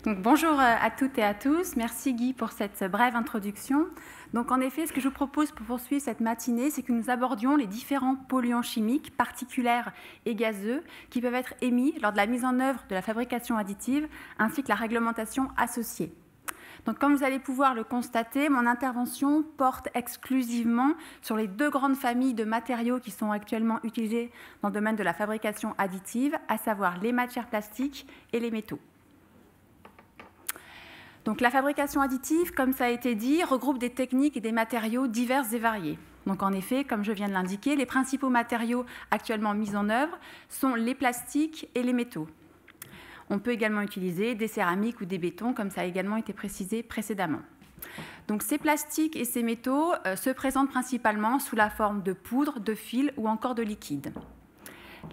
Donc, bonjour à toutes et à tous. Merci Guy pour cette brève introduction. Donc, en effet, ce que je vous propose pour poursuivre cette matinée, c'est que nous abordions les différents polluants chimiques, particulaires et gazeux, qui peuvent être émis lors de la mise en œuvre de la fabrication additive, ainsi que la réglementation associée. Donc, comme vous allez pouvoir le constater, mon intervention porte exclusivement sur les deux grandes familles de matériaux qui sont actuellement utilisés dans le domaine de la fabrication additive, à savoir les matières plastiques et les métaux. Donc, la fabrication additive, comme ça a été dit, regroupe des techniques et des matériaux divers et variés. Donc, en effet, comme je viens de l'indiquer, les principaux matériaux actuellement mis en œuvre sont les plastiques et les métaux. On peut également utiliser des céramiques ou des bétons, comme ça a également été précisé précédemment. Donc, ces plastiques et ces métaux se présentent principalement sous la forme de poudre, de fil ou encore de liquide.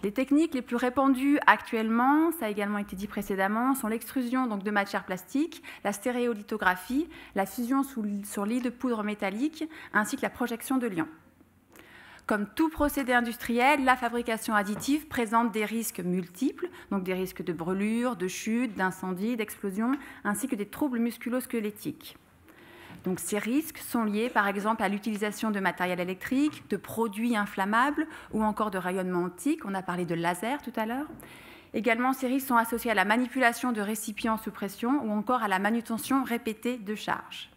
Les techniques les plus répandues actuellement, ça a également été dit précédemment, sont l'extrusion de matières plastiques, la stéréolithographie, la fusion sur lit de poudre métallique, ainsi que la projection de liant. Comme tout procédé industriel, la fabrication additive présente des risques multiples, donc des risques de brûlure, de chute, d'incendie, d'explosion, ainsi que des troubles musculo-squelettiques. Donc, ces risques sont liés par exemple à l'utilisation de matériel électrique, de produits inflammables ou encore de rayonnement optique. On a parlé de laser tout à l'heure. Également, ces risques sont associés à la manipulation de récipients sous pression ou encore à la manutention répétée de charges.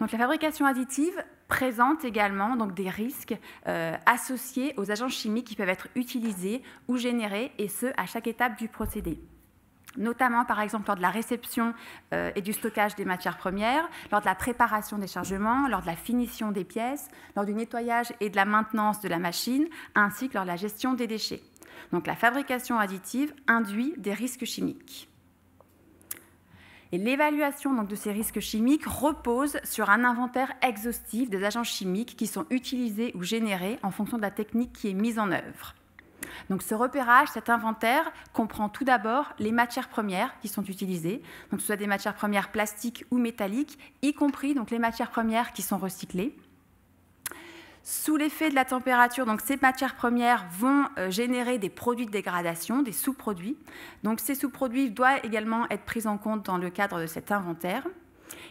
Donc, la fabrication additive présente également des risques associés aux agents chimiques qui peuvent être utilisés ou générés, et ce, à chaque étape du procédé. Notamment, par exemple, lors de la réception et du stockage des matières premières, lors de la préparation des chargements, lors de la finition des pièces, lors du nettoyage et de la maintenance de la machine, ainsi que lors de la gestion des déchets. Donc, la fabrication additive induit des risques chimiques. Et l'évaluation de ces risques chimiques repose sur un inventaire exhaustif des agents chimiques qui sont utilisés ou générés en fonction de la technique qui est mise en œuvre. Donc, ce repérage, cet inventaire, comprend tout d'abord les matières premières qui sont utilisées, donc que ce soit des matières premières plastiques ou métalliques, y compris les matières premières qui sont recyclées. Sous l'effet de la température, ces matières premières vont générer des produits de dégradation, des sous-produits. Donc, ces sous-produits doivent également être pris en compte dans le cadre de cet inventaire.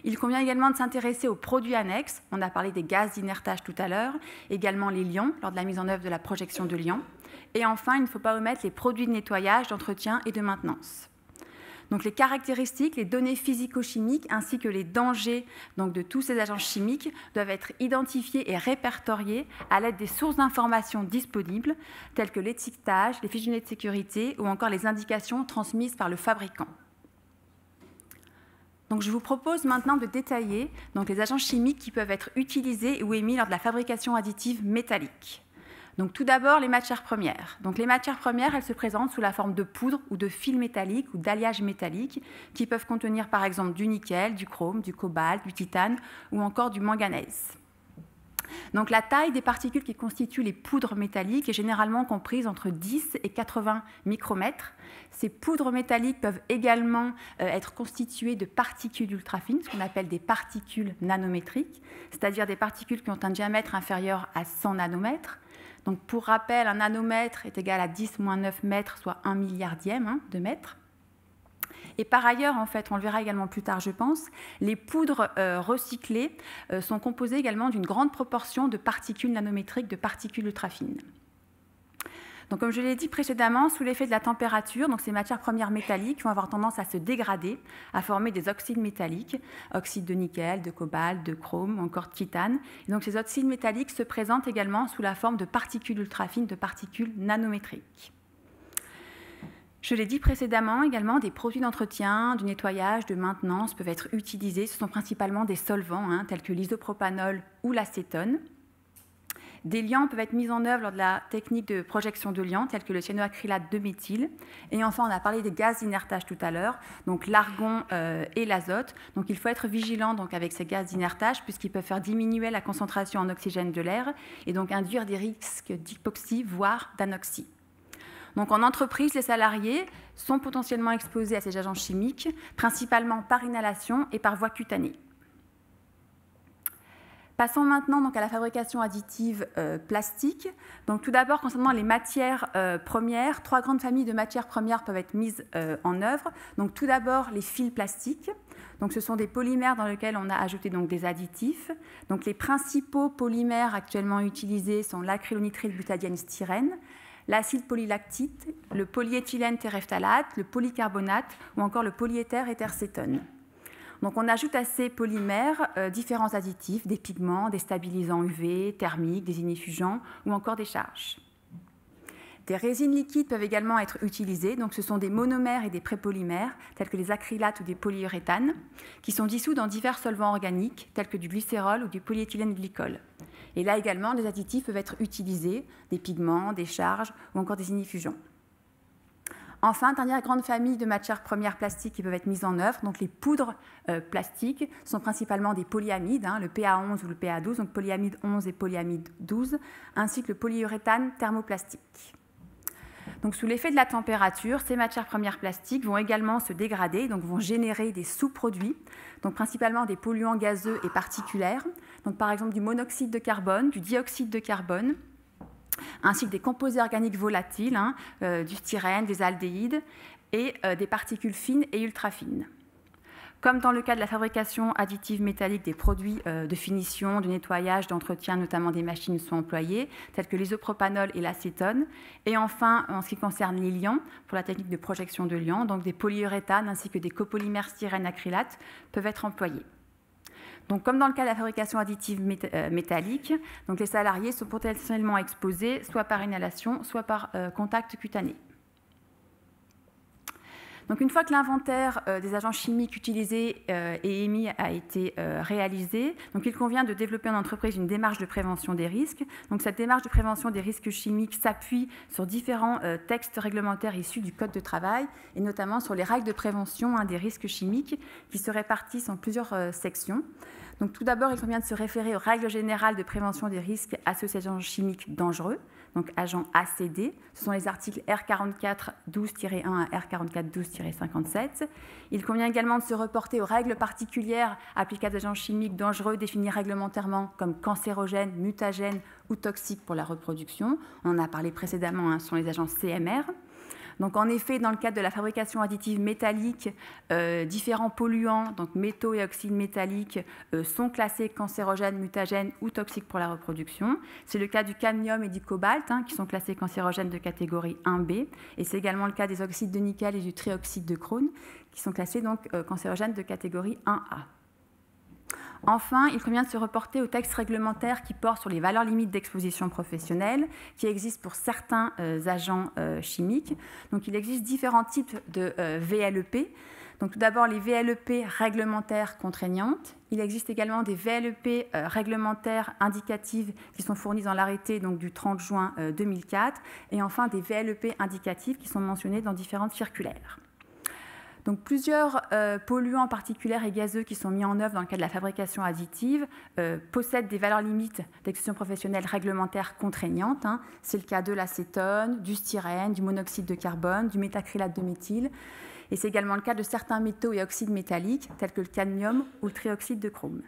Il convient également de s'intéresser aux produits annexes. On a parlé des gaz d'inertage tout à l'heure, également les liants lors de la mise en œuvre de la projection de liants. Et enfin, il ne faut pas omettre les produits de nettoyage, d'entretien et de maintenance. Donc, les caractéristiques, les données physico-chimiques ainsi que les dangers de tous ces agents chimiques doivent être identifiés et répertoriés à l'aide des sources d'informations disponibles, telles que l'étiquetage, les fiches de sécurité ou encore les indications transmises par le fabricant. Donc, je vous propose maintenant de détailler les agents chimiques qui peuvent être utilisés ou émis lors de la fabrication additive métallique. Donc, tout d'abord, les matières premières. Donc, les matières premières, elles se présentent sous la forme de poudre ou de fils métalliques ou d'alliages métalliques qui peuvent contenir par exemple du nickel, du chrome, du cobalt, du titane ou encore du manganèse. Donc, la taille des particules qui constituent les poudres métalliques est généralement comprise entre 10 et 80 micromètres. Ces poudres métalliques peuvent également être constituées de particules ultra fines, ce qu'on appelle des particules nanométriques, c'est-à-dire des particules qui ont un diamètre inférieur à 100 nanomètres. Donc, pour rappel, un nanomètre est égal à 10-9 mètres, soit 1 milliardième de mètre. Et par ailleurs, en fait, on le verra également plus tard, je pense, les poudres recyclées sont composées également d'une grande proportion de particules nanométriques, de particules ultra fines. Donc, comme je l'ai dit précédemment, sous l'effet de la température, ces matières premières métalliques vont avoir tendance à se dégrader, à former des oxydes métalliques, oxydes de nickel, de cobalt, de chrome ou encore de titane. Et donc, ces oxydes métalliques se présentent également sous la forme de particules ultra fines, de particules nanométriques. Je l'ai dit précédemment, également, des produits d'entretien, du nettoyage, de maintenance peuvent être utilisés. Ce sont principalement des solvants, tels que l'isopropanol ou l'acétone. Des liants peuvent être mis en œuvre lors de la technique de projection de liants, tels que le cyanoacrylate de méthyle. Et enfin, on a parlé des gaz d'inertage tout à l'heure, donc l'argon et l'azote. Donc, il faut être vigilant avec ces gaz d'inertage, puisqu'ils peuvent faire diminuer la concentration en oxygène de l'air et donc induire des risques d'hypoxie, voire d'anoxie. Donc, en entreprise, les salariés sont potentiellement exposés à ces agents chimiques, principalement par inhalation et par voie cutanée. Passons maintenant donc à la fabrication additive plastique. Donc tout d'abord, concernant les matières premières, 3 grandes familles de matières premières peuvent être mises en œuvre. Donc tout d'abord, les fils plastiques. Donc ce sont des polymères dans lesquels on a ajouté donc des additifs. Donc les principaux polymères actuellement utilisés sont l'acrylonitrile butadiène styrène, l'acide polylactique, le polyéthylène terephthalate, le polycarbonate ou encore le polyéther éthercétone. Donc on ajoute à ces polymères différents additifs, des pigments, des stabilisants UV, thermiques, des ignifugeants ou encore des charges. Des résines liquides peuvent également être utilisées, donc ce sont des monomères et des prépolymères, tels que les acrylates ou des polyuréthanes, qui sont dissous dans divers solvants organiques, tels que du glycérol ou du polyéthylène glycol. Et là également, des additifs peuvent être utilisés, des pigments, des charges ou encore des ignifugeants. Enfin, dernière grande famille de matières premières plastiques qui peuvent être mises en œuvre, donc les poudres plastiques sont principalement des polyamides, le PA11 ou le PA12, donc polyamide 11 et polyamide 12, ainsi que le polyuréthane thermoplastique. Donc, sous l'effet de la température, ces matières premières plastiques vont également se dégrader, donc vont générer des sous-produits, donc principalement des polluants gazeux et particulaires, donc par exemple du monoxyde de carbone, du dioxyde de carbone, ainsi que des composés organiques volatiles, du styrène, des aldéhydes et des particules fines et ultra-fines. Comme dans le cas de la fabrication additive métallique, des produits de finition, de nettoyage, d'entretien, notamment des machines, sont employés, tels que l'isopropanol et l'acétone. Et enfin, en ce qui concerne les liants, pour la technique de projection de liants, donc des polyuréthanes ainsi que des copolymères styrène acrylate peuvent être employés. Donc, comme dans le cas de la fabrication additive métallique, donc les salariés sont potentiellement exposés soit par inhalation, soit par contact cutané. Donc, une fois que l'inventaire des agents chimiques utilisés et émis a été réalisé, donc il convient de développer en entreprise une démarche de prévention des risques. Donc, cette démarche de prévention des risques chimiques s'appuie sur différents textes réglementaires issus du Code de travail et notamment sur les règles de prévention des risques chimiques qui se répartissent en plusieurs sections. Donc, tout d'abord, il convient de se référer aux règles générales de prévention des risques associés aux agents chimiques dangereux, donc agents ACD. Ce sont les articles R4412-1 à R4412-57. Il convient également de se reporter aux règles particulières applicables aux agents chimiques dangereux définis réglementairement comme cancérogènes, mutagènes ou toxiques pour la reproduction. On en a parlé précédemment, ce sont les agents CMR. Donc, en effet, dans le cadre de la fabrication additive métallique, différents polluants, donc métaux et oxydes métalliques, sont classés cancérogènes, mutagènes ou toxiques pour la reproduction. C'est le cas du cadmium et du cobalt, qui sont classés cancérogènes de catégorie 1B. Et c'est également le cas des oxydes de nickel et du trioxyde de chrome, qui sont classés donc cancérogènes de catégorie 1A. Enfin, il convient de se reporter aux textes réglementaires qui portent sur les valeurs limites d'exposition professionnelle qui existent pour certains agents chimiques. Donc, il existe différents types de VLEP. Donc, tout d'abord, les VLEP réglementaires contraignantes. Il existe également des VLEP réglementaires indicatives qui sont fournies dans l'arrêté du 30 juin 2004. Et enfin, des VLEP indicatives qui sont mentionnées dans différentes circulaires. Donc, plusieurs polluants particuliers et gazeux qui sont mis en œuvre dans le cadre de la fabrication additive possèdent des valeurs limites d'exposition professionnelle réglementaires contraignantes. C'est le cas de l'acétone, du styrène, du monoxyde de carbone, du métacrylate de méthyle. Et c'est également le cas de certains métaux et oxydes métalliques, tels que le cadmium ou le trioxyde de chrome.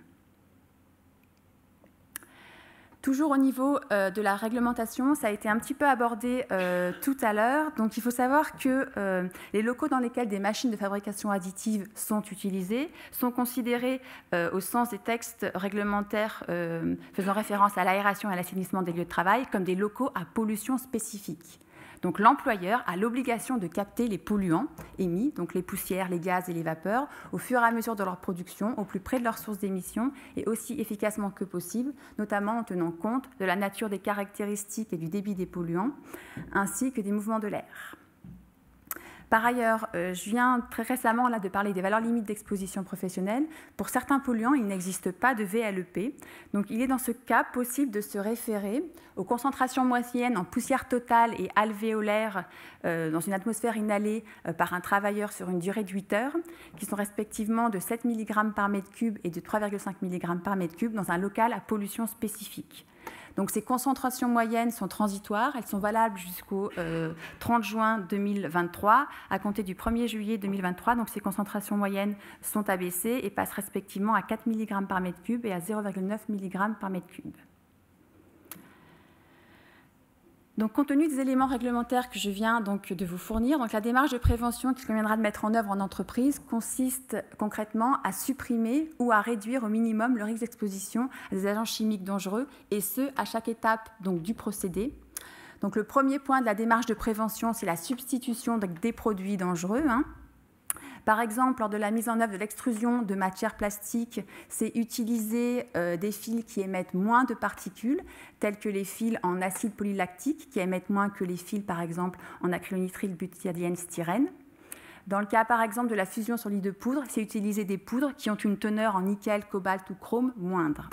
Toujours au niveau de la réglementation, ça a été un petit peu abordé tout à l'heure. Donc, il faut savoir que les locaux dans lesquels des machines de fabrication additive sont utilisées sont considérés au sens des textes réglementaires faisant référence à l'aération et à l'assainissement des lieux de travail comme des locaux à pollution spécifique. Donc, l'employeur a l'obligation de capter les polluants émis, donc les poussières, les gaz et les vapeurs, au fur et à mesure de leur production, au plus près de leur source d'émission et aussi efficacement que possible, notamment en tenant compte de la nature des caractéristiques et du débit des polluants, ainsi que des mouvements de l'air. Par ailleurs, je viens très récemment de parler des valeurs limites d'exposition professionnelle. Pour certains polluants, il n'existe pas de VLEP. Donc, il est dans ce cas possible de se référer aux concentrations moyennes en poussière totale et alvéolaire dans une atmosphère inhalée par un travailleur sur une durée de 8 heures, qui sont respectivement de 7 mg par mètre cube et de 3,5 mg par mètre cube dans un local à pollution spécifique. Donc ces concentrations moyennes sont transitoires, elles sont valables jusqu'au 30 juin 2023. À compter du 1er juillet 2023, donc ces concentrations moyennes sont abaissées et passent respectivement à 4 mg par mètre cube et à 0,9 mg par mètre cube. Donc, compte tenu des éléments réglementaires que je viens donc de vous fournir, donc la démarche de prévention qu'il conviendra de mettre en œuvre en entreprise consiste concrètement à supprimer ou à réduire au minimum le risque d'exposition à des agents chimiques dangereux, et ce, à chaque étape donc, du procédé. Donc, le premier point de la démarche de prévention, c'est la substitution des produits dangereux. Par exemple, lors de la mise en œuvre de l'extrusion de matières plastiques, c'est utiliser des fils qui émettent moins de particules, tels que les fils en acide polylactique, qui émettent moins que les fils, par exemple, en acrylonitrile, butadiène, styrène. Dans le cas, par exemple, de la fusion sur lit de poudre, c'est utiliser des poudres qui ont une teneur en nickel, cobalt ou chrome moindre.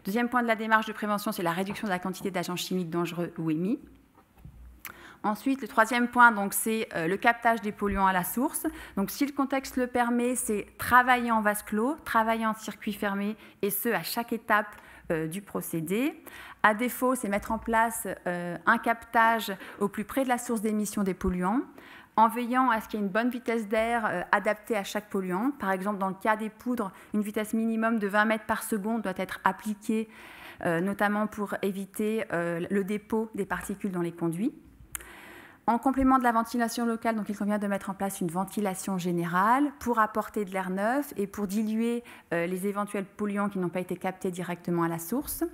Deuxième point de la démarche de prévention, c'est la réduction de la quantité d'agents chimiques dangereux ou émis. Ensuite, le troisième point, c'est le captage des polluants à la source. Donc, si le contexte le permet, c'est travailler en vase clos, travailler en circuit fermé, et ce, à chaque étape du procédé. À défaut, c'est mettre en place un captage au plus près de la source d'émission des polluants, en veillant à ce qu'il y ait une bonne vitesse d'air adaptée à chaque polluant. Par exemple, dans le cas des poudres, une vitesse minimum de 20 mètres par seconde doit être appliquée, notamment pour éviter le dépôt des particules dans les conduits. En complément de la ventilation locale, donc il convient de mettre en place une ventilation générale pour apporter de l'air neuf et pour diluer les éventuels polluants qui n'ont pas été captés directement à la source.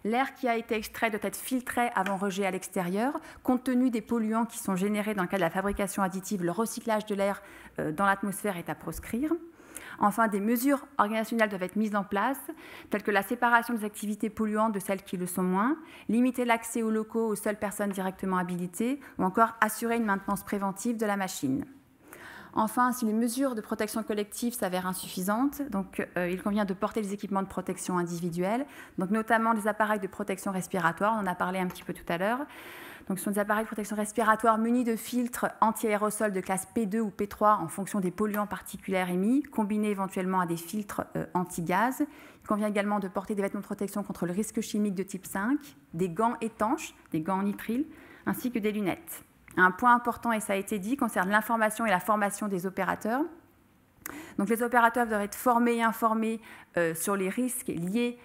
L'air qui a été extrait doit être filtré avant rejet à l'extérieur. Compte tenu des polluants qui sont générés dans le cas de la fabrication additive, le recyclage de l'air dans l'atmosphère est à proscrire. Enfin, des mesures organisationnelles doivent être mises en place, telles que la séparation des activités polluantes de celles qui le sont moins, limiter l'accès aux locaux aux seules personnes directement habilitées, ou encore assurer une maintenance préventive de la machine. Enfin, si les mesures de protection collective s'avèrent insuffisantes, il convient de porter les équipements de protection individuelle, donc notamment les appareils de protection respiratoire, on en a parlé un petit peu tout à l'heure. Donc, ce sont des appareils de protection respiratoire munis de filtres anti-aérosols de classe P2 ou P3 en fonction des polluants particulaires émis, combinés éventuellement à des filtres anti-gaz. Il convient également de porter des vêtements de protection contre le risque chimique de type 5, des gants étanches, des gants en nitrile, ainsi que des lunettes. Un point important, et ça a été dit, concerne l'information et la formation des opérateurs. Donc, les opérateurs doivent être formés et informés sur les risques liés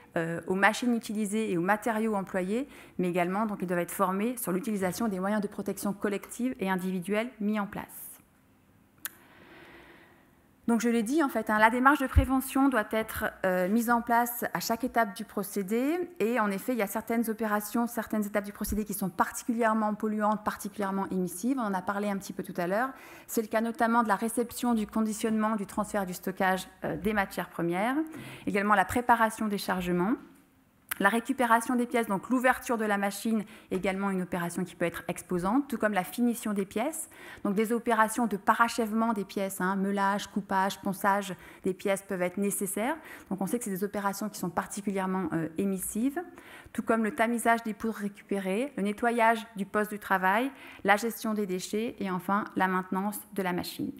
aux machines utilisées et aux matériaux employés, mais également ils doivent être formés sur l'utilisation des moyens de protection collective et individuelle mis en place. Donc, je l'ai dit, la démarche de prévention doit être mise en place à chaque étape du procédé. Et en effet, il y a certaines opérations, certaines étapes du procédé qui sont particulièrement polluantes, particulièrement émissives. On en a parlé un petit peu tout à l'heure. C'est le cas notamment de la réception, du conditionnement, du transfert, du stockage des matières premières. Également la préparation des chargements. La récupération des pièces, donc l'ouverture de la machine, également une opération qui peut être exposante, tout comme la finition des pièces, donc des opérations de parachèvement des pièces, meulage, coupage, ponçage des pièces peuvent être nécessaires. Donc on sait que c'est des opérations qui sont particulièrement émissives, tout comme le tamisage des poudres récupérées, le nettoyage du poste du travail, la gestion des déchets et enfin la maintenance de la machine.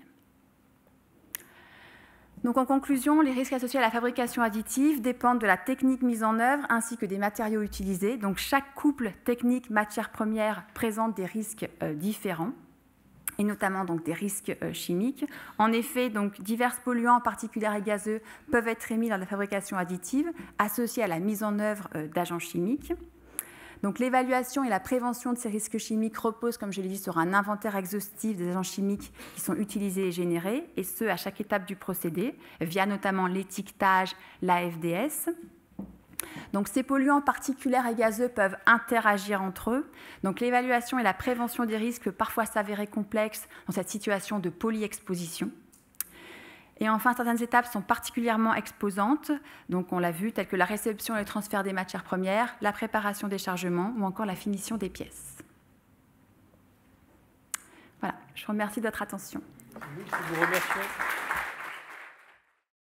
Donc, en conclusion, les risques associés à la fabrication additive dépendent de la technique mise en œuvre ainsi que des matériaux utilisés. Donc, chaque couple technique matière première présente des risques différents, et notamment des risques chimiques. En effet, divers polluants particulaires et gazeux peuvent être émis lors de la fabrication additive, associés à la mise en œuvre d'agents chimiques. Donc, l'évaluation et la prévention de ces risques chimiques reposent, comme je l'ai dit, sur un inventaire exhaustif des agents chimiques qui sont utilisés et générés, et ce, à chaque étape du procédé, via notamment l'étiquetage, l'AFDS. Donc, ces polluants particuliers et gazeux peuvent interagir entre eux. Donc, l'évaluation et la prévention des risques peuvent parfois s'avérer complexes dans cette situation de polyexposition. Et enfin, certaines étapes sont particulièrement exposantes, donc on l'a vu, telles que la réception et le transfert des matières premières, la préparation des chargements ou encore la finition des pièces. Voilà, je vous remercie de votre attention. Nous vous remercions.